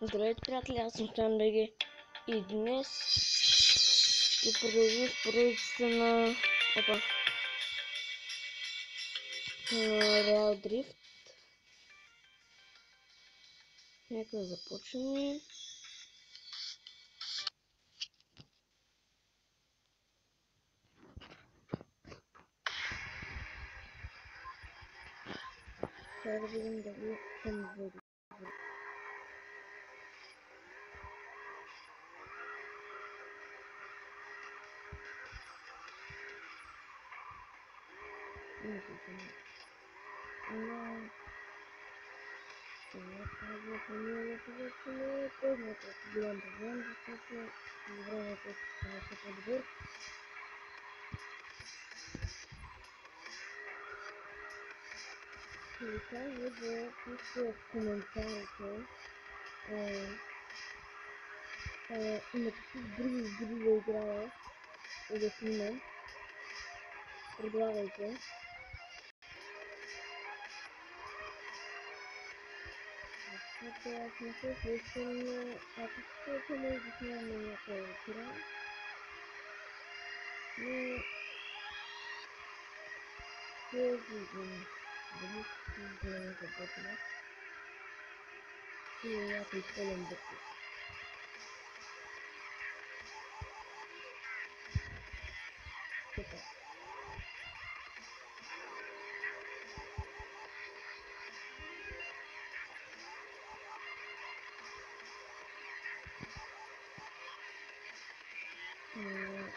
Здравейте, приятели, аз съм Стоян БГ и днес ще продължим с поредицата на Real Drift. Нека да започнем. Сега да видим дали съм въде. Ще ви кажа да пишете в коментарите на какви други игри да играя и да снимам. Предлагайте. Защото аз не се слушам, но ако искате може да снимаме някоя игра. Но ще видим дали ще изгледаме започна. И някой пълен бъти. Така.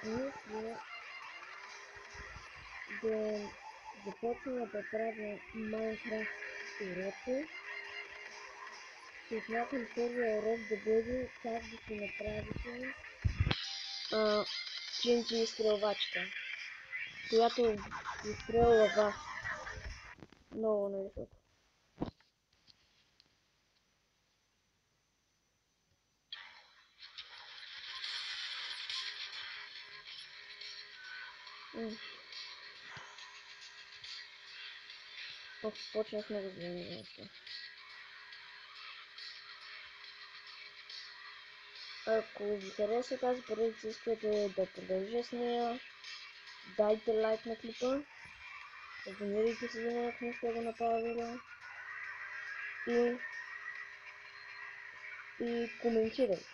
Мисля да започна да правя Minecraft уроки. Ще смятам първия урок да бъде как да си направите TNT изстрелвачка, която изстрелва вас много на високо. Почнахме да вземем. Ако ви хареса тази поредица, искате да продължа с нея, дайте лайк на клипа, абонирайте се за мен, ако не сте го направили и коментирайте.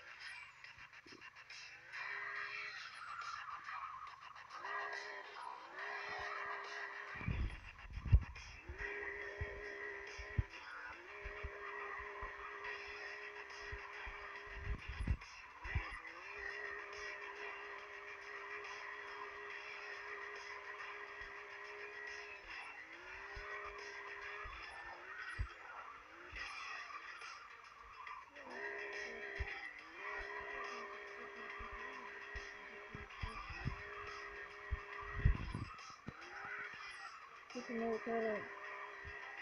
Много хора,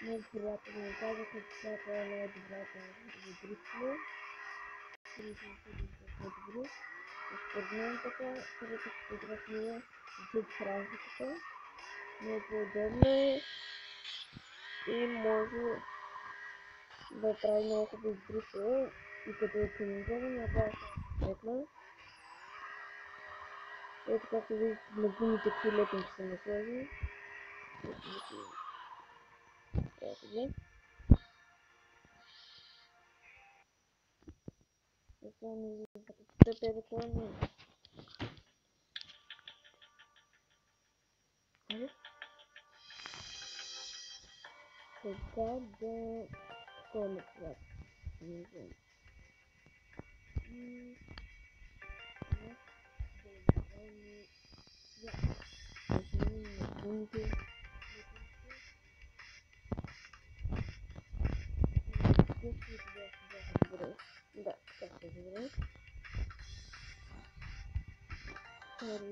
много приятели ми казаха, че това е най-добрата за дрифтове. Добри. Според мен така, хората фотография вид разликата. Много по-удобно е и може да прави много хубави дрифтове и като е коментирам направя светла. Ето както видите на гумите какви лепенки са насложени. Ето ги. Сега не виждам като тъпе реклами. Сега да ходим това. Не знам. Да, така ще добре. Не.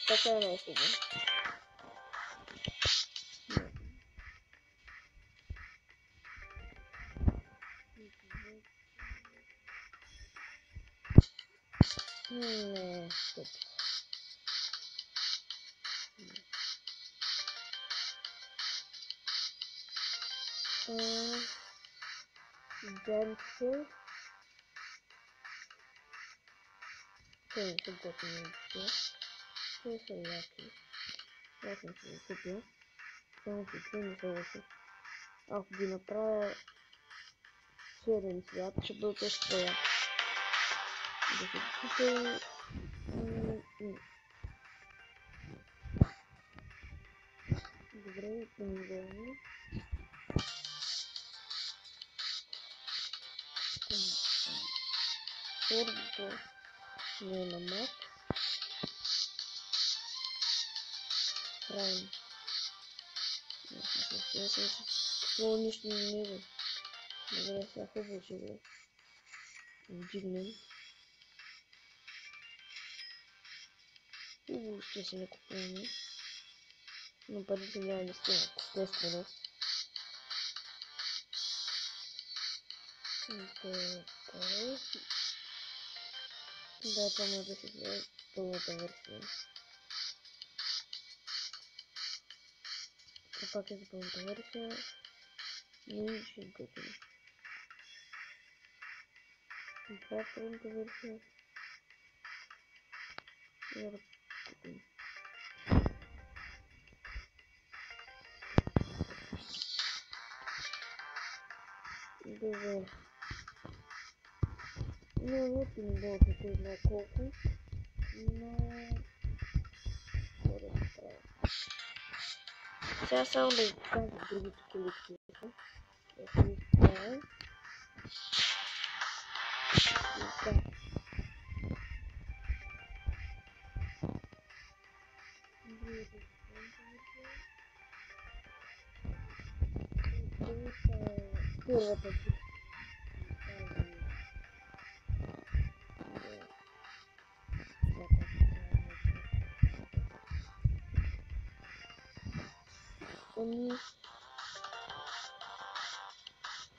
Така е най-хубаво. Джанче. Те са готини. Те са яки. Аз съм си ги купил. Само че те не са лоши. Ако ги направя черен цвят, ще бъдат още по-яки. Да се купя. Добре, помидорни. Твърдото не е на мак. Правим. Това нищо не е. Добре, сега хубаво ще го вдигнем. И въобще си не купуваме. Но парите няма да стигнат, естествено. Да, това може да се гледа пълната версия. Това пак е за пълната версия. И ще готвим. Това е пълната версия. И да готвим. Добре. Не помидорите, кой знае колко, но да се прави. Сега само да ви покажа другите колекции. Ето и това е. Първата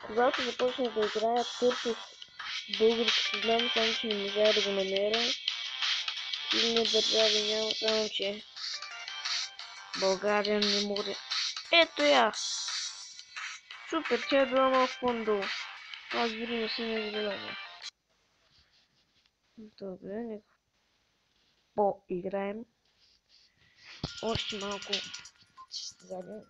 когато започнах да играя, търсих български знам, само че не можа да го намеря. И не държави няма, само че България не може. Ето я! Супер, тя е била малко по-надолу. Аз дори не съм я забелязал. Добре, нека по-играем. Още малко състезание.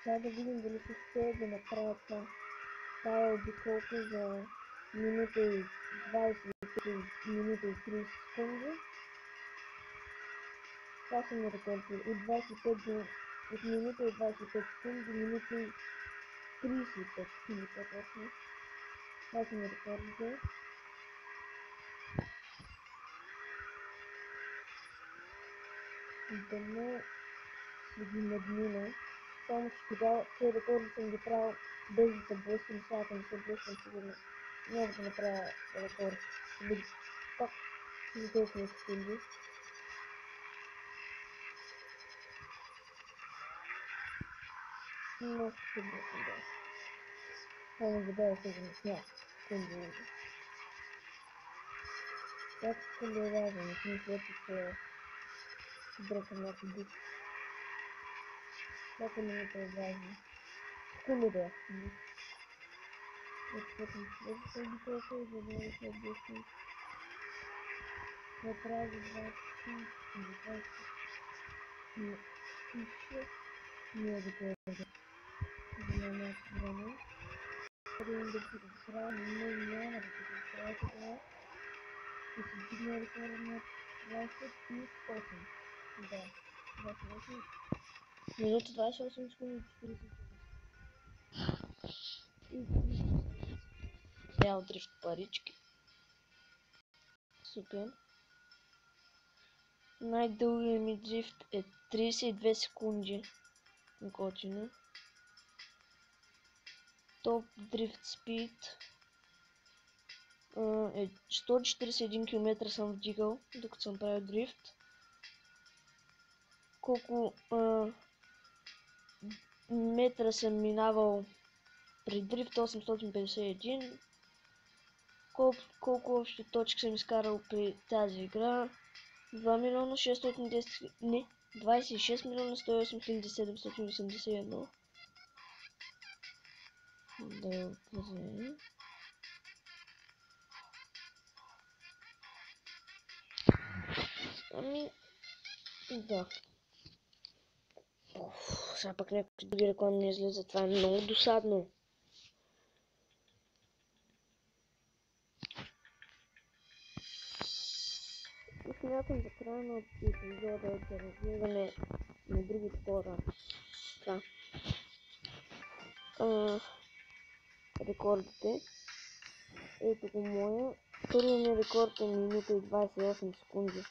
Сега да видим дали ще успее да направя това. Това е обиколка за минута и 20 и минута и 30 секунди. Това са ми рекорди. От минута и 25 секунди до минута и 35 секунди по-точно. Това са ми рекордите. Да не си ги надмина. Само че тогава тези рекорди съм ги правил без да се блъскам, сега ако не се блъскам, сигурно няма да направя рекорд. Ще бъде пак за толкова секунди. Но ще блъскам, да. Само забавя сигурно с някакви секунди. Как секунди е важно, не съм след, че бръкам някакви дух. Всяка минута е важно. Секунди да е. Отпътни човек се обиколка и за да не се блъскам. Това трябва да 20 секунди. И ще не е да за малко време. Трябва да се разправя, но няма да се разправя това. И се дигна рекорда на 28. Да, 28. Минута 28 секунди и 40. Реал дрифт парички. Супер. Най-дългият ми дрифт е 32 секунди. Готино. Топ дрифт спид е 141 км съм вдигал, докато съм правил дрифт. Колко метра съм минавал при дрифт 851. Колко още точки съм изкарал при тази игра? 2 милиона 610 не, 26 милиона 108 хиляди 781. Добре. Ами, да. Сега пък някакви други реклами не излизат. Това е много досадно. И смятам за края на епизода да разгледаме на други хора. Така. Рекордите. Ето го моя. Първият ми рекорд е минута и 28 секунди.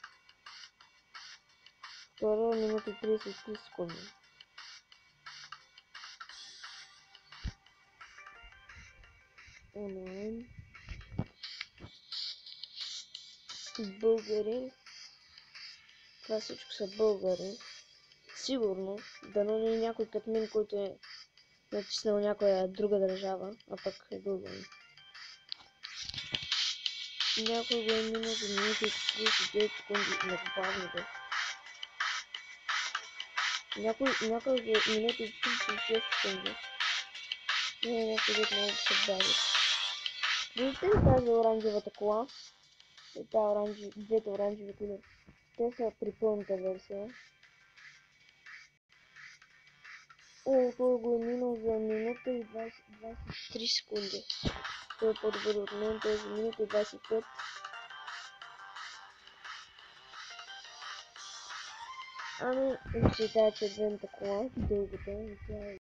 Втория е минута и 33 секунди. Онлайн. Българи. Това всичко са българи. Сигурно. Дано не е някой като мен, който е натиснал някоя друга държава, а пък е българин. Някой го е минал за минути 39 секунди на бавните. Някой го е минути 36 секунди. Не, някой дет много се бави. Виждате ли тази оранжевата кола? И тази двете оранжеви коли. Те са при пълната версия. О, той го е минал за минута и 23 секунди. Той е по-добър от мен, той е за минута и 25. Ами, вижте тази червената кола, дългата, и тя е